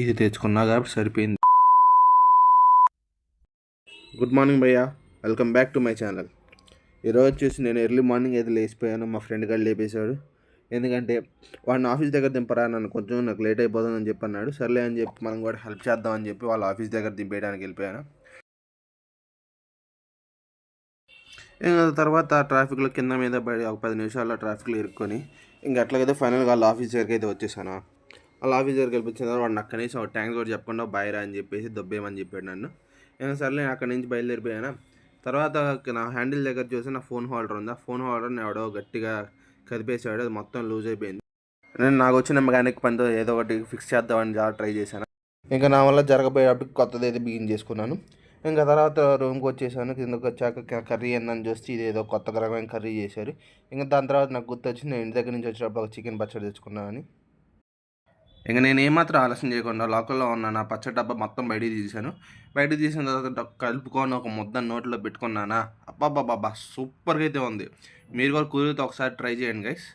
ఇది తెచ్చుకున్నా కాబట్టి సరిపోయింది. గుడ్ మార్నింగ్ భయ్యా, welcome back to my channel. ఈరోజు వచ్చేసి నేను ఎర్లీ మార్నింగ్ అయితే లేచిపోయాను. మా ఫ్రెండ్ గారు లేపేశాడు. ఎందుకంటే వాడిని ఆఫీస్ దగ్గర దింపరా, నన్ను కొంచెం నాకు లేట్ అయిపోతుందని చెప్పి అన్నాడు. సర్లే అని చెప్పి మనం కూడా హెల్ప్ చేద్దామని చెప్పి వాళ్ళ ఆఫీస్ దగ్గర దింపేయడానికి వెళ్ళిపోయాను. ఇంకా తర్వాత ట్రాఫిక్లో కింద మీద పడి ఒక 10 నిమిషాల్లో ట్రాఫిక్లో ఇరుక్కొని ఇంకా అట్లాగైతే ఫైనల్గా వాళ్ళ ఆఫీస్ దగ్గరికి అయితే వచ్చేసాను. వాళ్ళ ఆఫీస్ దగ్గరికి వెళ్ళిపోయిన తర్వాత వాడు నాకు కనీసం ఒక థ్యాంక్స్ కూడా చెప్పకుండా బాయ్ రా అని చెప్పేసి దొబ్బేయమని చెప్పాడు నన్ను. నేను సర్లే నేను అక్కడి నుంచి బయలుదేరిపోయాను. తర్వాత నా హ్యాండిల్ దగ్గర చూసి నా ఫోన్ హోల్డర్ ఉంది. ఆ ఫోన్ హోల్డర్ని ఎవడో గట్టిగా కదిపేసాడు. అది మొత్తం లూజ్ అయిపోయింది. నేను నాకు వచ్చిన మెకానిక్ పనితో ఏదో ఒకటి ఫిక్స్ చేద్దామని చాలా ట్రై చేశాను. ఇంకా నా వల్ల జరగబోయేటప్పుడు కొత్తది అయితే బిగిన్ చేసుకున్నాను. ఇంకా తర్వాత రూమ్కి వచ్చేసాను. కిందకి వచ్చాక కర్రీ ఏందని చూస్తే ఇదేదో కొత్త రకమైన కర్రీ చేశారు. ఇంకా దాని తర్వాత నాకు గుర్తొచ్చింది, నేను ఇంటి దగ్గర నుంచి వచ్చినప్పుడు ఒక చికెన్ పచ్చడి తెచ్చుకున్నానని. ఇంక నేను ఏమాత్రం ఆలస్యం చేయకుండా లోకల్లో ఉన్న నా పచ్చడి డబ్బా మొత్తం బయటికి తీసాను. బయటికి తీసిన తర్వాత కలుపుకొని ఒక ముద్ద నోట్లో పెట్టుకున్నానా, అబ్బాబ్బాబ్బా సూపర్గా అయితే ఉంది. మీరు కూడా కుదిరితే ఒకసారి ట్రై చేయండి గైస్.